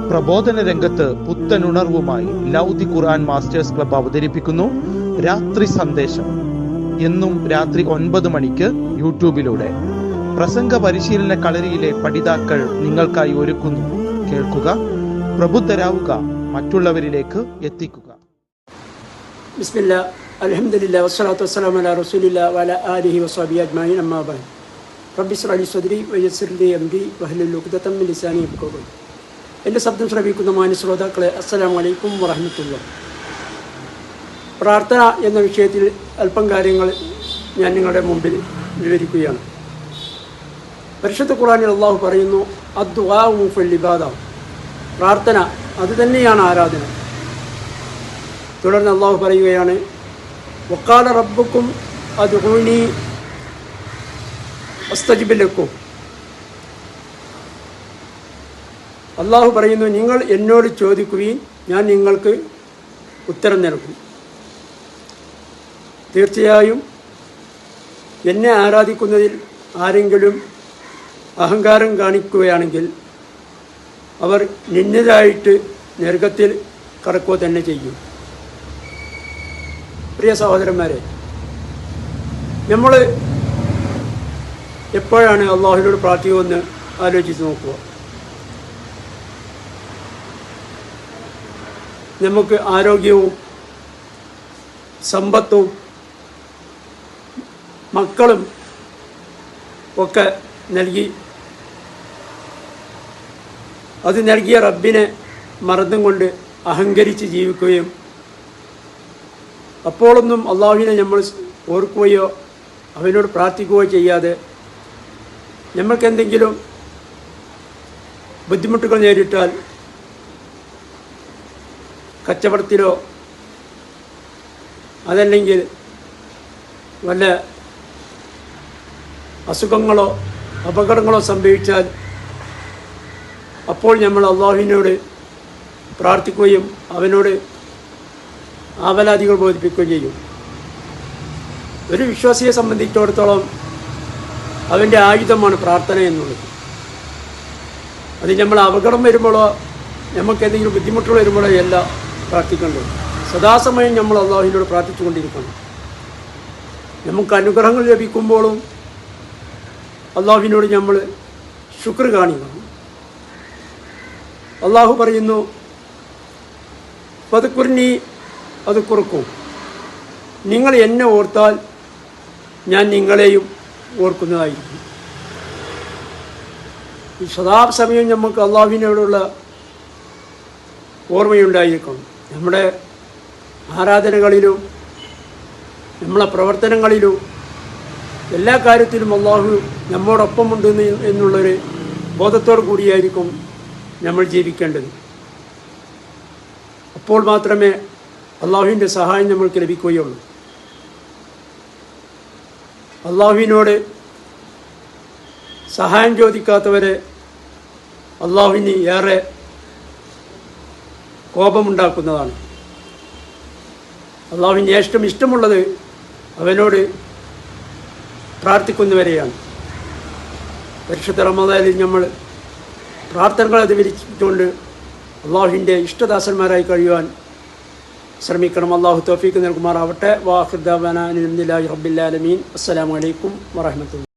പ്രബോധന രംഗത്ത് പുത്തനുണർവുമായി ലൗദി ഖുർആൻ masters club അവതരിപ്പിക്കുന്നു രാത്രി സന്ദേശം. എന്നും രാത്രി 9 മണിക്ക് യൂട്യൂബിലൂടെ പ്രസംഗ പരിശീലന കളരിയിലെ പഠിതാക്കൾ നിങ്ങൾക്കായി ഒരുക്കുന്നു. കേൾക്കുക, പ്രബുദ്ധരാവുക, മറ്റുള്ളവരിലേക്ക് എത്തിക്കുക. ബിസ്മില്ലാ, അൽഹംദുലില്ലാ, വസ്സലാത്തു വസ്സലാമു അലാ റസൂലില്ലാ വഅലാ ആലിഹി വസ്വഹ്ബിഹി അജ്മഈൻ. അമ്മാ ബഅദ്. റബ്ബി ഇശ്റഹ് ലി സദ്രി വയസ്സിർ ലി അംരി വഹ്ലുൽ ഉഖ്ദതം മിൻ ലിസാനി യഫ്ഖഹൂ ഖൗലി. എൻ്റെ ശബ്ദം ശ്രവിക്കുന്ന മാന്യ ശ്രോതാക്കളെ, അസ്സലാമു അലൈക്കും വറഹ്മത്തുള്ളാഹി. പ്രാർത്ഥന എന്ന വിഷയത്തിൽ അല്പം കാര്യങ്ങൾ ഞാൻ നിങ്ങളുടെ മുമ്പിൽ വിവരിക്കുകയാണ്. പരിശുദ്ധ ഖുർആനിൽ അല്ലാഹു പറയുന്നു, അദ്ദുആഉ മുഫൽ ഇബാദ, പ്രാർത്ഥന അത് തന്നെയാണ് ആരാധന. തുടർന്ന് അല്ലാഹു പറയുകയാണ്, വഖാല റബ്ബുക്കും അദ്ഉനി അസ്തജിബ് ലക്കും. അല്ലാഹു പറയുന്നു, നിങ്ങൾ എന്നോട് ചോദിക്കുകയും ഞാൻ നിങ്ങൾക്ക് ഉത്തരം നൽകും. തീർച്ചയായും എന്നെ ആരാധിക്കുന്നതിൽ ആരെങ്കിലും അഹങ്കാരം കാണിക്കുകയാണെങ്കിൽ അവർ നിന്നതായിട്ട് നരകത്തിൽ കടക്കുക തന്നെ ചെയ്യും. പ്രിയ സഹോദരന്മാരെ, നമ്മൾ എപ്പോഴാണ് അള്ളാഹുവിനോട് പ്രാർത്ഥിക്കുമെന്ന് ആലോചിച്ച് നോക്കുക. നമുക്ക് ആരോഗ്യവും സമ്പത്തും മക്കളും ഒക്കെ നൽകി, അത് നൽകിയ റബ്ബിനെ മറന്നും കൊണ്ട് അഹങ്കരിച്ച് ജീവിക്കുകയും അപ്പോഴൊന്നും അള്ളാഹുവിനെ നമ്മൾ ഓർക്കുകയോ അവനോട് പ്രാർത്ഥിക്കുകയോ ചെയ്യാതെ നമ്മൾക്കെന്തെങ്കിലും ബുദ്ധിമുട്ടുകൾ നേരിട്ടാൽ കച്ചവടത്തിലോ അതല്ലെങ്കിൽ വല്ല അസുഖങ്ങളോ അപകടങ്ങളോ സംഭവിച്ചാൽ അപ്പോൾ നമ്മൾ അള്ളാഹുവിനോട് പ്രാർത്ഥിക്കുകയും അവനോട് ആവലാദികൾ ബോധിപ്പിക്കുകയും ചെയ്യും. ഒരു വിശ്വാസിയെ സംബന്ധിച്ചിടത്തോളം അവൻ്റെ ആയുധമാണ് പ്രാർത്ഥന എന്നുള്ളത്. അത് നമ്മൾ അപകടം വരുമ്പോഴോ നമുക്ക് എന്തെങ്കിലും ബുദ്ധിമുട്ടുകൾ വരുമ്പോഴോ അല്ല പ്രാർത്ഥിക്കേണ്ടത്. സദാസമയം നമ്മൾ അള്ളാഹുവിനോട് പ്രാർത്ഥിച്ചു കൊണ്ടിരിക്കണം. നമുക്ക് അനുഗ്രഹങ്ങൾ ലഭിക്കുമ്പോഴും അള്ളാഹുവിനോട് നമ്മൾ ശുക്ർ കാണിക്കണം. അള്ളാഹു പറയുന്നു, ഫദ്കുർനി അത് കുറുക്കും, നിങ്ങൾ എന്നെ ഓർത്താൽ ഞാൻ നിങ്ങളെയും ഓർക്കുന്നതായിരിക്കും. ഈ സദാസമയം നമുക്ക് അള്ളാഹുവിനോടുള്ള ഓർമ്മയുണ്ടായിരിക്കണം. നമ്മുടെ ആരാധനകളിലും നമ്മളെ പ്രവർത്തനങ്ങളിലും എല്ലാ കാര്യത്തിലും അള്ളാഹു നമ്മോടൊപ്പമുണ്ട് എന്നുള്ളൊരു ബോധത്തോടു കൂടിയായിരിക്കും നമ്മൾ ജീവിക്കേണ്ടത്. അപ്പോൾ മാത്രമേ അള്ളാഹുവിൻ്റെ സഹായം നമ്മൾക്ക് ലഭിക്കുകയുള്ളൂ. അള്ളാഹുവിനോട് സഹായം ചോദിക്കാത്തവരെ അള്ളാഹുവിന് ഏറെ കോപമുണ്ടാക്കുന്നതാണ്. അള്ളാഹുവിന് ഏറ്റവും ഇഷ്ടമുള്ളത് അവനോട് പ്രാർത്ഥിക്കുന്നവരെയാണ്. പരിശുദ്ധ റമദാനിൽ നമ്മൾ പ്രാർത്ഥനകൾ അധികരിച്ചുകൊണ്ട് അള്ളാഹുവിൻ്റെ ഇഷ്ടദാസന്മാരായി കഴിയുവാൻ ശ്രമിക്കണം. അള്ളാഹു തൗഫീഖ് നൽകുമാറാവട്ടെ. വാഖിർ ദഅവാനാ അൽഹംദുലില്ലാഹി റബ്ബിൽ ആലമീൻ. അസ്സലാമു അലൈക്കും വറഹ്മത്തുള്ളാഹി.